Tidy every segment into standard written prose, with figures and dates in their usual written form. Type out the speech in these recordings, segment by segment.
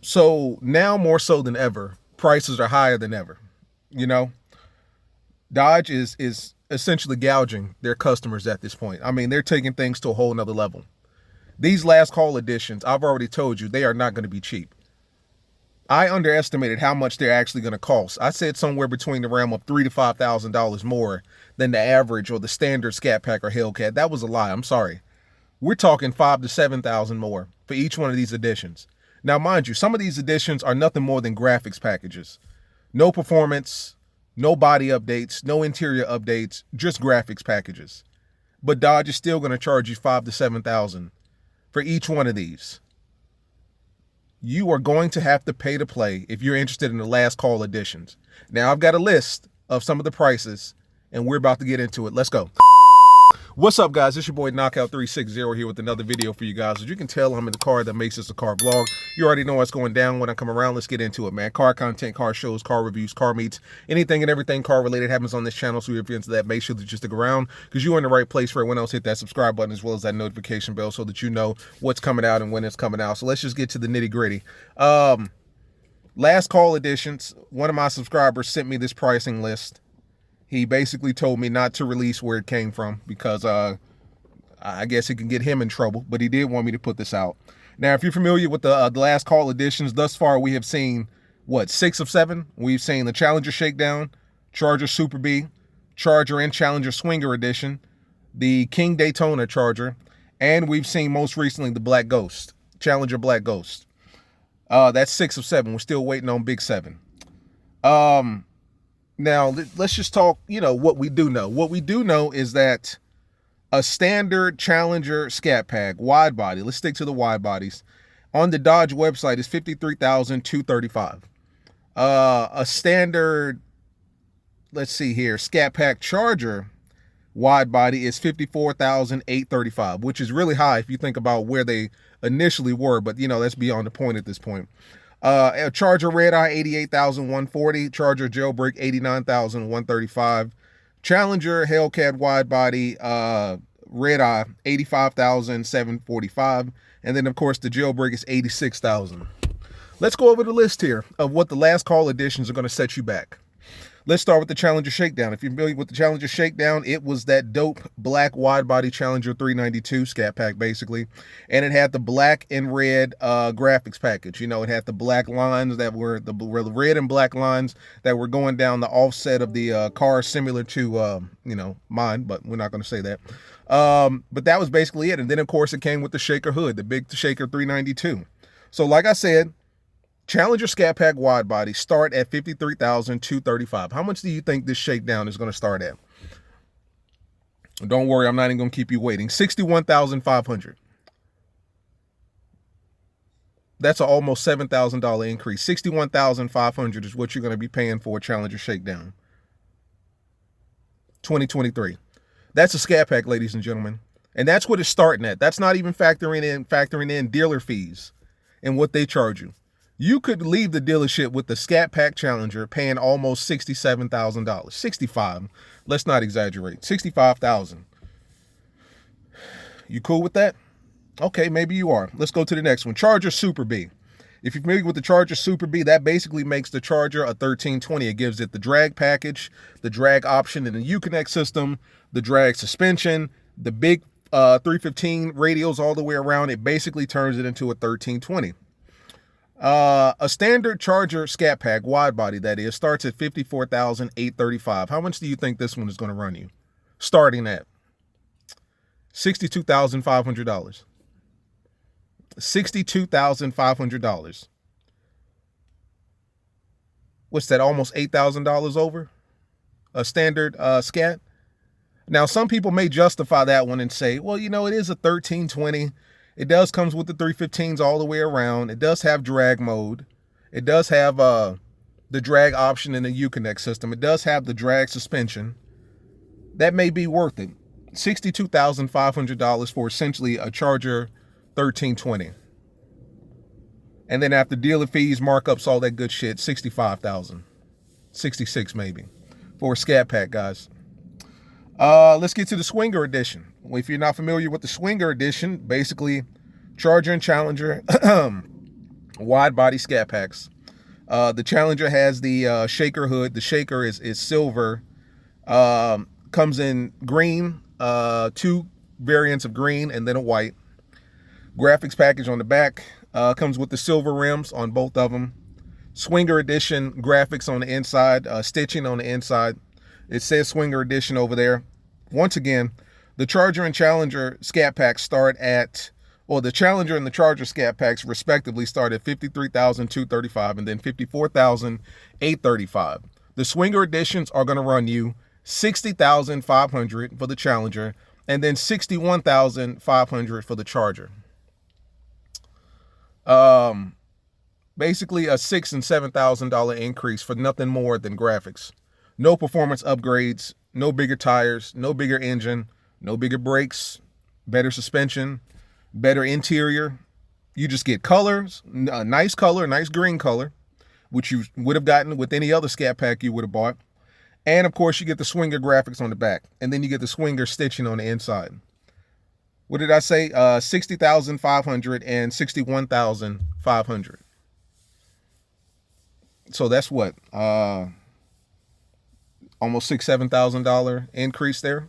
So now more so than ever, prices are higher than ever. You know, Dodge is essentially gouging their customers at this point. I mean, they're taking things to a whole nother level. These last call editions, I've already told you, they are not going to be cheap. I underestimated how much they're actually going to cost. I said somewhere between the realm of $3,000 to $5,000 more than the average or the standard Scat Pack or Hellcat. That was a lie. I'm sorry. We're talking $5,000 to $7,000 more for each one of these editions. Now, mind you, some of these editions are nothing more than graphics packages. No performance, no body updates, no interior updates, just graphics packages. But Dodge is still going to charge you $5,000 to $7,000 for each one of these. You are going to have to pay to play if you're interested in the last call editions. Now, I've got a list of some of the prices, and we're about to get into it. Let's go. What's up, guys? It's your boy Knockout360 here with another video for you guys. As you can tell, I'm in the car that makes this a car vlog. You already know what's going down when I come around. Let's get into it, man. Car content, car shows, car reviews, car meets, anything and everything car related happens on this channel. So if you're into that, make sure that you stick around because you're in the right place. For everyone else, hit that subscribe button as well as that notification bell so that you know what's coming out and when it's coming out. So let's just get to the nitty gritty. Last call editions, one of my subscribers sent me this pricing list. He basically told me not to release where it came from because I guess it can get him in trouble, but he did want me to put this out. Now, if you're familiar with the last call editions, thus far we have seen, what, 6 of 7? We've seen the Challenger Shakedown, Charger Super B, Charger and Challenger Swinger Edition, the King Daytona Charger, and we've seen most recently the Black Ghost, Challenger Black Ghost. That's 6 of 7. We're still waiting on Big 7. Now, let's just talk, what we do know. What we do know is that a standard Challenger Scat Pack, wide body, let's stick to the wide bodies, on the Dodge website is $53,235. A standard, let's see here, Scat Pack Charger wide body is $54,835, which is really high if you think about where they initially were, but, that's beyond the point at this point. A Charger Red Eye, $88,140. Charger Jailbreak, $89,135. Challenger Hellcat Wide Body, Red Eye, $85,745. And then, of course, the Jailbreak is $86,000. Let's go over the list here of what the last call editions are going to set you back. Let's start with the Challenger Shakedown. If you're familiar with the Challenger Shakedown, it was that dope black wide body Challenger 392 Scat Pack, basically. And it had the black and red graphics package. It had the black lines that were the red and black lines that were going down the offset of the car, similar to, mine, but we're not going to say that. But that was basically it. And then, of course, it came with the Shaker hood, the big Shaker 392. So, like I said, Challenger Scat Pack wide body start at $53,235. How much do you think this shakedown is going to start at? Don't worry, I'm not even going to keep you waiting. $61,500. That's an almost $7,000 increase. $61,500 is what you're going to be paying for a Challenger Shakedown. 2023. That's a Scat Pack, ladies and gentlemen. And that's what it's starting at. That's not even factoring in dealer fees and what they charge you. You could leave the dealership with the Scat Pack Challenger paying almost $67,000. 65. Let's not exaggerate. 65,000. You cool with that? Okay, maybe you are. Let's go to the next one. Charger Super B. If you're familiar with the Charger Super B, that basically makes the Charger a 1320. It gives it the drag package, the drag option in the Uconnect system, the drag suspension, the big 315 radials all the way around. It basically turns it into a 1320. A standard Charger Scat Pack, wide body that is, starts at $54,835. How much do you think this one is going to run you? Starting at $62,500. $62,500. What's that, almost $8,000 over? A standard Scat? Now, some people may justify that one and say, well, it is a 1320. It does comes with the 315s all the way around. It does have drag mode. It does have the drag option in the Uconnect system. It does have the drag suspension. That may be worth it. $62,500 for essentially a Charger 1320. And then after dealer fees, markups, all that good shit, $65,000. 66 maybe for a Scat Pack, guys. Let's get to the Swinger Edition. If you're not familiar with the Swinger Edition, basically Charger and Challenger wide body Scat Packs. The Challenger has the shaker hood. The shaker is silver. Comes in green, two variants of green and then a white. Graphics package on the back. Comes with the silver rims on both of them. Swinger edition graphics on the inside, stitching on the inside. It says Swinger edition over there. Once again, the Charger and Challenger Scat Packs start at, well, the Challenger and the Charger Scat Packs respectively start at $53,235 and then $54,835. The Swinger editions are going to run you $60,500 for the Challenger and then $61,500 for the Charger. Basically a $6,000 and $7,000 increase for nothing more than graphics. No performance upgrades, no bigger tires, no bigger engine, no bigger brakes, better suspension, better interior. You just get colors, a nice color, nice green color, which you would have gotten with any other Scat Pack you would have bought. And of course you get the Swinger graphics on the back, and then you get the Swinger stitching on the inside. What did I say? $60,500 and $61,500. So that's what? Almost $6,000-$7,000 increase there.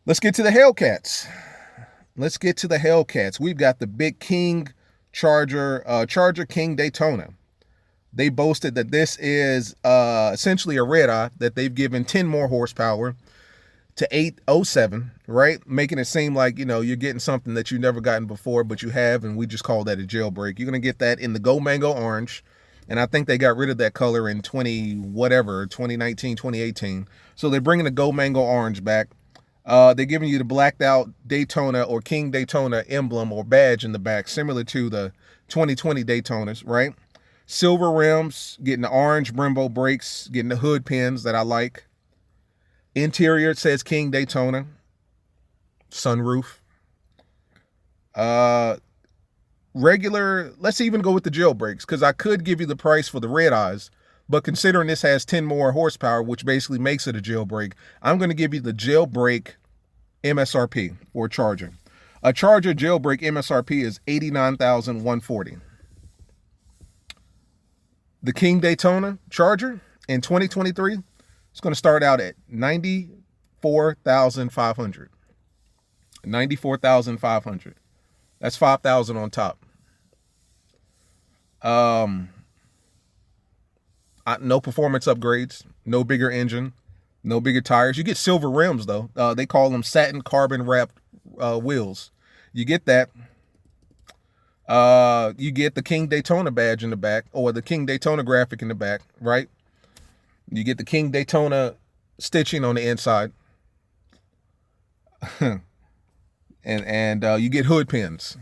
Let's get to the Hellcats. Let's get to the Hellcats. We've got the big King Charger King Daytona. They boasted that this is essentially a red eye, that they've given 10 more horsepower to 807, right? Making it seem like, you know, you're getting something that you've never gotten before, but you have, and we just call that a jailbreak. You're going to get that in the Go Mango Orange, and I think they got rid of that color in 2019, 2018. So they're bringing the Go Mango Orange back. They're giving you the blacked out Daytona or King Daytona emblem or badge in the back, similar to the 2020 Daytonas, right? Silver rims, getting the orange Brembo brakes, getting the hood pins that I like. Interior, it says King Daytona. Sunroof. Regular, let's even go with the jailbreaks, because I could give you the price for the red eyes, but considering this has 10 more horsepower, which basically makes it a jailbreak, I'm going to give you the jailbreak MSRP or Charger. A Charger jailbreak MSRP is $89,140. The King Daytona Charger in 2023, it's going to start out at $94,500. $94,500. That's $5,000 on top. No performance upgrades, no bigger engine, no bigger tires. You get silver rims though. They call them satin carbon wrapped wheels. You get that. You get the King Daytona badge in the back, or the King Daytona graphic in the back, right? You get the King Daytona stitching on the inside. and you get hood pins.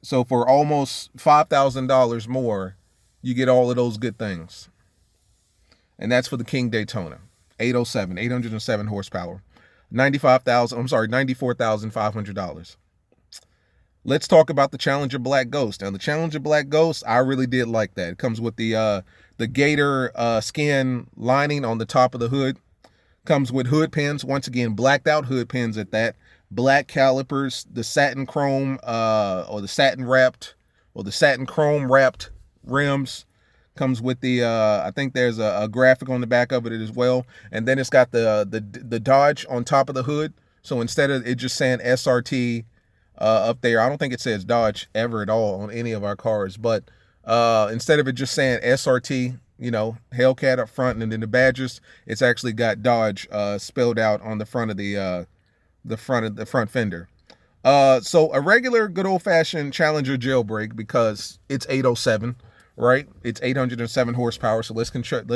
So for almost $5,000 more, you get all of those good things. And that's for the King Daytona. 807 horsepower. $94,500. Let's talk about the Challenger Black Ghost. Now, the Challenger Black Ghost, I really did like that. It comes with the gator skin lining on the top of the hood. Comes with hood pins. Once again, blacked out hood pins at that. Black calipers, the satin chrome or the satin wrapped or the satin chrome wrapped rims. Comes with the I think there's a graphic on the back of it as well. And then it's got the Dodge on top of the hood. So instead of it just saying SRT up there, I don't think it says Dodge ever at all on any of our cars, but instead of it just saying SRT, you know, Hellcat up front, and then the badges, it's actually got Dodge spelled out on the front of the front fender. So a regular good old-fashioned Challenger jailbreak, because it's 807, right? It's 807 horsepower. So let's compare it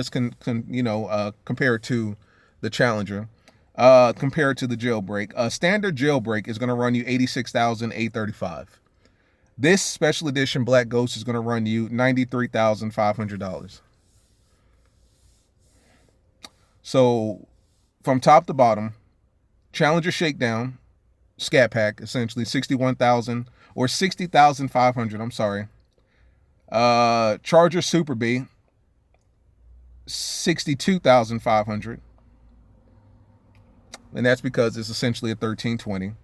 to the Challenger. Compared to the jailbreak, a standard jailbreak is going to run you $86,835. This special edition Black Ghost is going to run you $93,500. So from top to bottom, Challenger Shakedown Scat Pack, essentially $61,000 or $60,500. I'm sorry. Charger Super B, $62,500. And that's because it's essentially a 1320.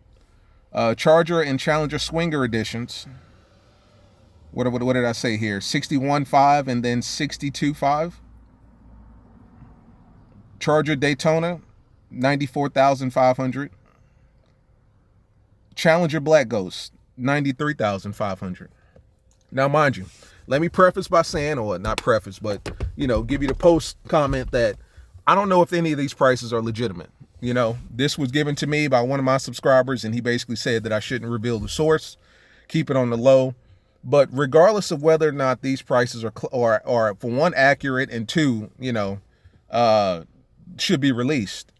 Charger and Challenger Swinger editions, What did I say here? 61.5 and then 62.5. Charger Daytona, 94,500. Challenger Black Ghost, 93,500. Now, mind you, let me preface by saying, or not preface, but, you know, give you the post comment that I don't know if any of these prices are legitimate. You know, this was given to me by one of my subscribers, and he basically said that I shouldn't reveal the source, keep it on the low. But regardless of whether or not these prices are for one, accurate, and two, you know, should be released,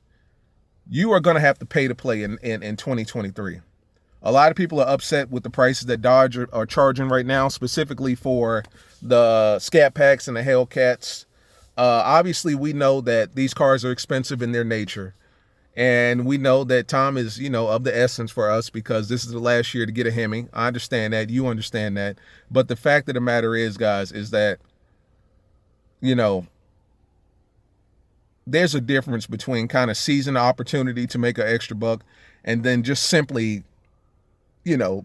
you are going to have to pay to play in 2023. A lot of people are upset with the prices that Dodge are charging right now, specifically for the Scat Packs and the Hellcats. Obviously, we know that these cars are expensive in their nature. And we know that time is, you know, of the essence for us because this is the last year to get a Hemi. I understand that. You understand that. But the fact of the matter is, guys, is that, you know, there's a difference between kind of seizing the opportunity to make an extra buck and then just simply, you know,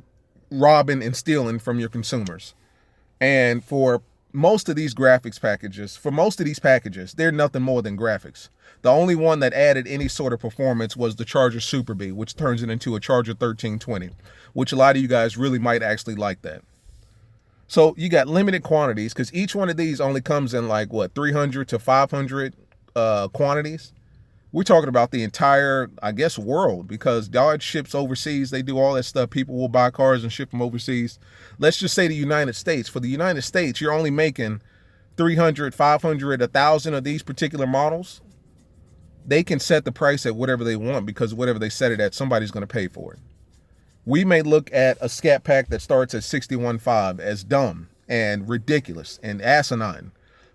robbing and stealing from your consumers. And for most of these graphics packages, they're nothing more than graphics. The only one that added any sort of performance was the Charger Super B, which turns it into a Charger 1320, which a lot of you guys really might actually like that. So you got limited quantities because each one of these only comes in like, what, 300 to 500 quantities. We're talking about the entire, I guess, world, because Dodge ships overseas. They do all that stuff. People will buy cars and ship them overseas. Let's just say the United States. For the United States, you're only making 300, 500, 1,000 of these particular models. They can set the price at whatever they want because whatever they set it at, somebody's going to pay for it. We may look at a Scat Pack that starts at 61.5 as dumb and ridiculous and asinine.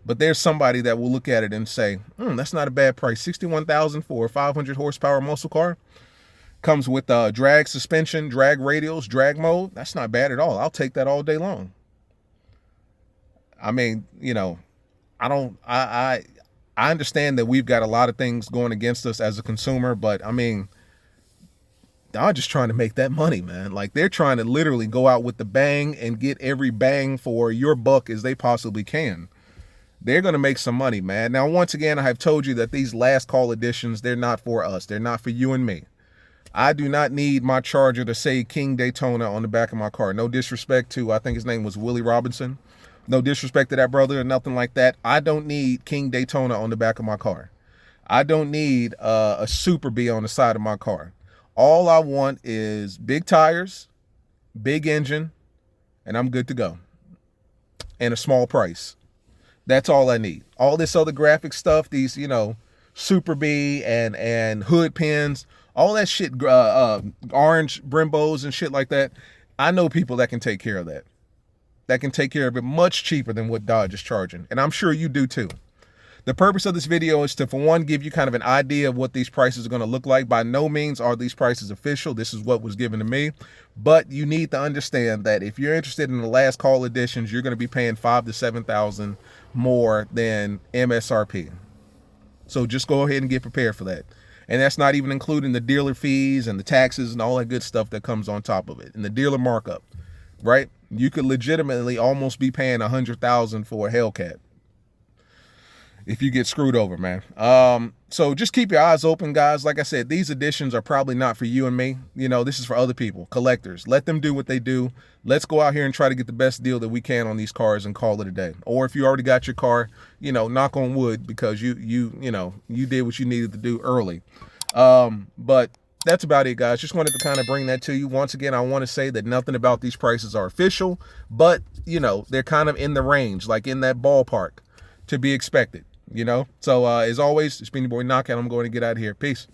But there's somebody that will look at it and say, that's not a bad price. 61,000 for a 500 horsepower muscle car. Comes with drag suspension, drag radials, drag mode. That's not bad at all. I'll take that all day long. I mean, you know, I understand that we've got a lot of things going against us as a consumer, but I mean, Dodge is trying to make that money, man. Like, they're trying to literally go out with the bang and get every bang for your buck as they possibly can. They're going to make some money, man. Now, once again, I have told you that these last call editions, they're not for us. They're not for you and me. I do not need my Charger to say King Daytona on the back of my car. No disrespect to, I think his name was Willie Robinson. No disrespect to that brother or nothing like that. I don't need King Daytona on the back of my car. I don't need a Super B on the side of my car. All I want is big tires, big engine, and I'm good to go. And a small price. That's all I need. All this other graphic stuff, these, you know, Super B and hood pins, all that shit, orange Brimbos and shit like that. I know people that can take care of that. That can take care of it much cheaper than what Dodge is charging. And I'm sure you do too. The purpose of this video is to, for one, give you kind of an idea of what these prices are going to look like. By no means are these prices official. This is what was given to me. But you need to understand that if you're interested in the last call editions, you're going to be paying $5,000 to $7,000 more than MSRP. So just go ahead and get prepared for that. And that's not even including the dealer fees and the taxes and all that good stuff that comes on top of it. And the dealer markup, right? You could legitimately almost be paying $100,000 for a Hellcat if you get screwed over, man. So just keep your eyes open, guys. Like I said, these editions are probably not for you and me. You know, this is for other people, collectors. Let them do what they do. Let's go out here and try to get the best deal that we can on these cars and call it a day. Or if you already got your car, you know, knock on wood, because you did what you needed to do early. But that's about it, guys. Just wanted to kind of bring that to you. Once again, I want to say that nothing about these prices are official, but, you know, they're kind of in the range, like in that ballpark to be expected, you know? So, as always, it's been your boy Knockout. I'm going to get out of here. Peace.